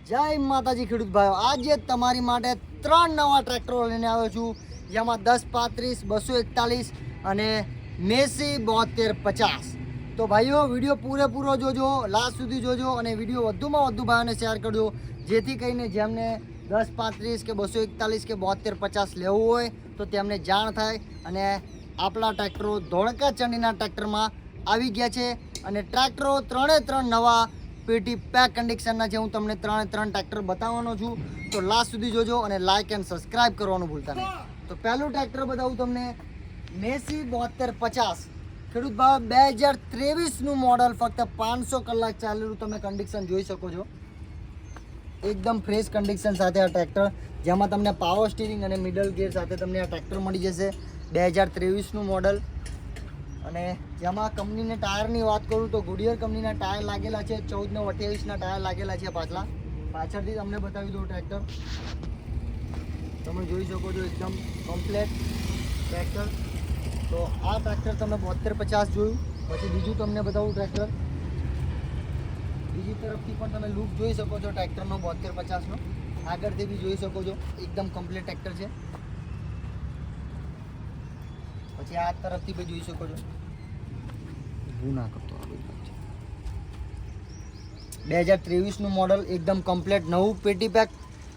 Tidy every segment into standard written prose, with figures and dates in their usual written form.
જય માતાજી ખેડૂત ભાઈઓ, આજે તમારી માટે 3 નવા ટ્રેક્ટરો લઈને આવ્યો છું, જેમાં 10 35 241 અને મેસી 7250. તો ભાઈઓ વિડીયો પૂરેપૂરો જોજો, લાસ્ટ સુધી જોજો અને વિડીયો વધુમાં વધુ ભાઈઓને શેર કરજો, જેથી કરીને જેમને 10 35 કે 241 કે 7250 લેવું હોય તો તેમને જાણ થાય. અને આપણા ટ્રેક્ટરો ધોળકા ચંડીના ટ્રેક્ટરમાં આવી ગયા છે અને ટ્રેક્ટરો 3 નવા પેટી પેક કન્ડિશનના છે. હું તમને 3 ટ્રેક્ટર બતાવવાનો છું, તો લાસ્ટ સુધી જોજો અને લાઇક એન્ડ સબસ્ક્રાઇબ કરવાનું ભૂલતા નહીં. તો પહેલું ટ્રેક્ટર બતાવું તમને, મેસી 7250. ખેડૂત ભાવ 2023નું મોડલ, ફક્ત 500 કલાક ચાલેલું. તમે કન્ડિશન જોઈ શકો છો, એકદમ ફ્રેશ કન્ડિશન સાથે આ ટ્રેક્ટર, જેમાં તમને પાવર સ્ટીરિંગ અને મિડલ ગિયર સાથે તમને આ ટ્રેક્ટર મળી જશે. 2023નું મોડલ. અને જેમાં કંપનીને ટાયરની વાત કરું તો ગુડિયર કંપનીના ટાયર લાગેલા છે, 14/28ના ટાયર લાગેલા છે પાછળથી તમને બતાવી દઉં ટ્રેક્ટર. તમે જોઈ શકો છો એકદમ કમ્પ્લેટ ટ્રેક્ટર. તો આ ટ્રેક્ટર તમે 7250 જોયું. પછી બીજું તમને બતાવું ટ્રેક્ટર, બીજી તરફથી પણ તમે લુક જોઈ શકો છો ટ્રેક્ટરનો 7250નો. આગળથી બી જોઈ શકો છો, એકદમ કમ્પ્લીટ ટ્રેક્ટર છે. પછી આ તરફથી બી જોઈ શકો છો. હું ના કરતો. 2023નું મોડલ, એકદમ કમ્પ્લીટ નવું પેટી પેક,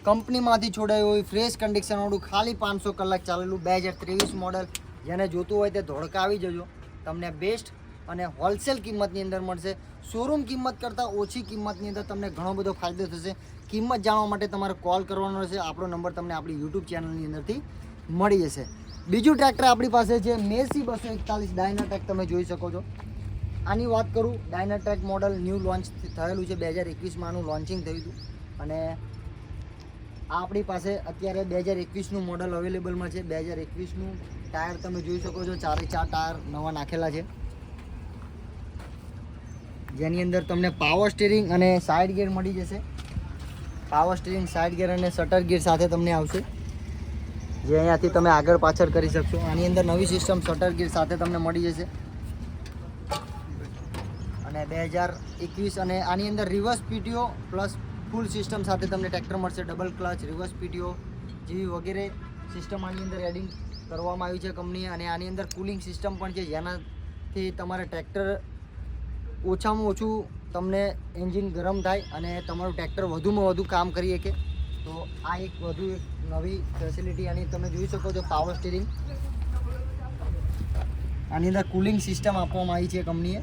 કંપનીમાંથી છોડાયું હોય, ફ્રેશ કન્ડિશનવાળું, ખાલી 500 કલાક ચાલેલું 2023 મોડલ. જેને જોતું હોય તે ધોળકા આવી જજો, તમને બેસ્ટ અને હોલસેલ કિંમતની અંદર મળશે. શોરૂમ કિંમત કરતાં ઓછી કિંમતની અંદર તમને ઘણો બધો ફાયદો થશે. કિંમત જાણવા માટે તમારે કોલ કરવાનો રહેશે. આપણો નંબર તમને આપણી યુટ્યુબ ચેનલની અંદરથી મળી જશે. બીજું ટ્રેક્ટર આપણી પાસે છે મેસી 241 ડાયનાટ્રેક. તમે જોઈ શકો છો. આની વાત કરું, ડાયનાટ્રેક મોડલ ન્યૂ લોન્ચ થયેલું છે, 2021માં આનું લોન્ચિંગ થયું હતું. અને આપણી પાસે અત્યારે 2021નું મોડલ અવેલેબલમાં છે. 2021નું ટાયર તમે જોઈ શકો છો, 4 ટાયર નવા નાખેલા છે, જેની અંદર તમને પાવર સ્ટીરિંગ અને સાઇડ ગિયર મળી જશે. પાવર સ્ટીરિંગ, સાઇડ ગિયર અને શટર ગિયર સાથે તમને આવશે, જે અહીંયાથી તમે આગળ પાછળ કરી શકશો. આની અંદર નવી સિસ્ટમ શટર ગિયર સાથે તમને મળી જશે. અને 2021 અને આની અંદર રિવર્સ પીટીઓ પ્લસ ફૂલ સિસ્ટમ સાથે તમને ટ્રેક્ટર મળશે. ડબલ ક્લચ, રિવર્સ પીટીઓ જેવી વગેરે સિસ્ટમ આની અંદર એડિંગ કરવામાં આવી છે કંપનીએ. અને આની અંદર કુલિંગ સિસ્ટમ પણ છે, જેનાથી તમારે ટ્રેક્ટર ઓછામાં ઓછું તમને એન્જિન ગરમ થાય અને તમારું ટ્રેક્ટર વધુમાં વધુ કામ કરી શકે. તો આ એક નવી ફેસિલિટી આની તમે જોઈ શકો છો. પાવર સ્ટીરિંગ, આની અંદર કુલિંગ સિસ્ટમ આપવામાં આવી છે કંપનીએ.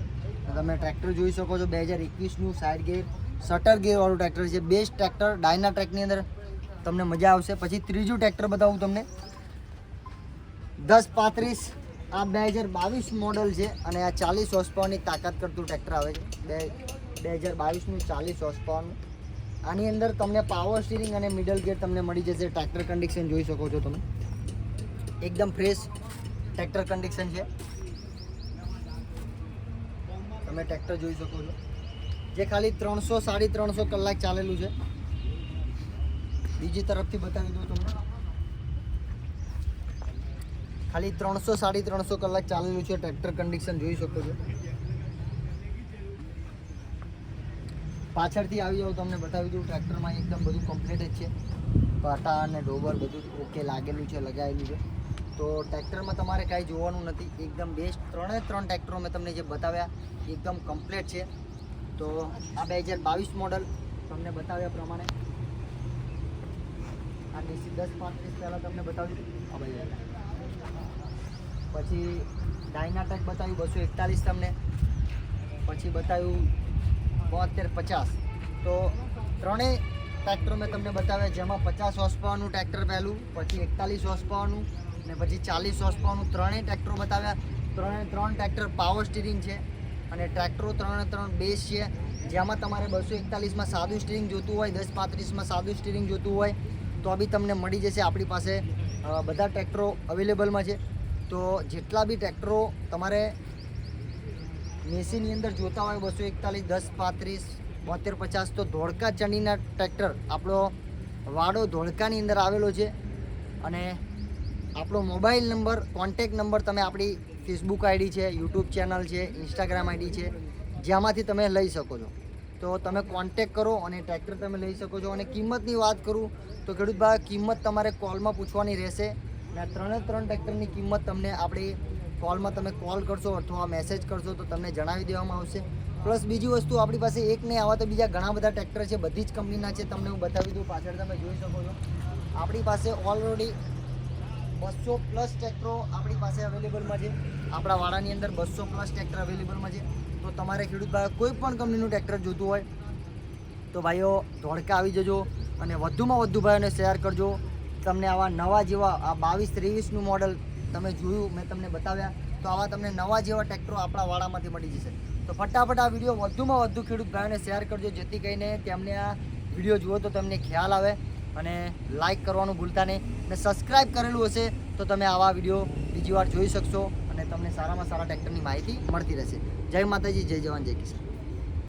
તમે ટ્રેક્ટર જોઈ શકો છો, 2021નું સાઇડ ગિયર શટર ગિયરવાળું ટ્રેક્ટર છે. બેસ્ટ ટ્રેક્ટર ડાયનાટ્રેકની અંદર તમને મજા આવશે. પછી ત્રીજું ટ્રેક્ટર બતાવું તમને, 10 35. આ 2022 મોડલ છે અને આ 40 હોર્સ પાવરની તાકાત કરતું ટ્રેક્ટર આવે છે. 2022નું 40 હોર્સ પાવરનું. આની અંદર તમને પાવર સ્ટીરિંગ અને મિડલ ગિયર તમને મળી જશે. ટ્રેક્ટર કન્ડિશન જોઈ શકો છો તમે, એકદમ ફ્રેશ ટ્રેક્ટર કન્ડિશન છે. તમે ટ્રેક્ટર જોઈ શકો છો, જે ખાલી 300 કલાક ચાલેલું છે. બીજી તરફથી બતાવી દઉં તમને, ખાલી 300 કલાક ચાલેલું છે. ટ્રેક્ટર કન્ડિશન જોઈ શકો છો. પાછળથી આવી જાઉં, તમને બતાવી દઉં. ટ્રેક્ટરમાં એકદમ બધું કમ્પ્લીટ જ છે. પાટા અને ડોબર બધું ઓકે લાગેલું છે, લગાવેલું છે. તો ટ્રેક્ટરમાં તમારે કાંઈ જોવાનું નથી, એકદમ બેસ્ટ. 3 ટ્રેક્ટરો મેં તમને જે બતાવ્યા એકદમ કમ્પ્લીટ છે. તો આ 2022 મોડલ તમને બતાવ્યા પ્રમાણે આ મેસી 10 35 પહેલાં તમને બતાવ્યું. પછી ડાયનાટ્રેક બતાવ્યું 241 તમને. પછી બતાવ્યું 7250. તો 3 ટ્રેક્ટર મેં તમને બતાવ્યા, જેમાં 50 હોર્સ પાવરનું ટ્રેક્ટર પહેલું, પછી 41 હોર્સ પાવરનું અને પછી 40 હોર્સ પાવરનું. 3 ટ્રેક્ટરો બતાવ્યા. 3 ટ્રેક્ટર પાવર સ્ટીરિંગ છે અને ટ્રેક્ટરો 3 બેઝ છે. જેમાં તમારે 241માં સાદું સ્ટીરિંગ જોતું હોય, 10 35માં સાદું સ્ટીરિંગ જોતું હોય તો બી તમને મળી જશે. આપણી પાસે બધા ટ્રેક્ટરો અવેલેબલમાં છે. તો જેટલા બી ટ્રેક્ટરો તમારે મેસીની અંદર જોતા હોય, 241, 10 35, 7250, તો ધોળકા ચંડીના ટ્રેક્ટર આપણો વાડો ધોળકાની અંદર આવેલો છે. અને આપણો મોબાઈલ નંબર, કોન્ટેક નંબર તમે આપણી ફેસબુક આઈડી છે, યુટ્યુબ ચેનલ છે, ઇન્સ્ટાગ્રામ આઈડી છે, જેમાંથી તમે લઈ શકો છો. તો તમે કોન્ટેક કરો અને ટ્રેક્ટર તમે લઈ શકો છો. અને કિંમતની વાત કરું તો ખેડૂત ભાઈ કિંમત તમારે કોલમાં પૂછવાની રહેશે. અને આ 3 ટ્રેક્ટરની કિંમત તમને આપણી કોલમાં તમે કોલ કરશો અથવા મેસેજ કરશો તો તમને જણાવી દેવામાં આવશે. પ્લસ બીજી વસ્તુ આપણી પાસે એક નહીં આવા તો બીજા ઘણા બધા ટ્રેક્ટર છે, બધી જ કંપનીના છે. તમને હું બતાવી દઉં, પાછળ તમે જોઈ શકો છો આપણી પાસે ઓલરેડી 200+ ટ્રેક્ટરો આપણી પાસે અવેલેબલમાં છે. આપણા વાડાની અંદર 200+ ટ્રેક્ટર અવેલેબલમાં છે. તો તમારે ખેડૂત ભાઈ કોઈ પણ કંપનીનું ટ્રેક્ટર જોતું હોય તો ભાઈઓ ધોળકા આવી જજો અને વધુમાં વધુ ભાઈઓને શેર કરજો. તમને આવા નવા જેવા આ 22-23નું મોડલ તમે જોયું, મેં તમને બતાવ્યા, તો આવા તમને નવા જેવા ટ્રેક્ટરો આપણા વાડામાંથી મળી જશે. તો ફટાફટ આ વિડીયો વધુમાં વધુ ખેડૂત ભાઈઓને શેર કરજો, જેથી કરીને તેમને આ વિડીયો જુઓ તો તમને ખ્યાલ આવે. અને લાઇક કરવાનું ભૂલતા નહીં. અને સબસ્ક્રાઈબ કરેલું હશે તો તમે આવા વિડીયો બીજી વાર જોઈ શકશો અને તમને સારામાં સારા ટ્રેક્ટરની માહિતી મળતી રહેશે. જય માતાજી, જય જવાન, જય કિસાન.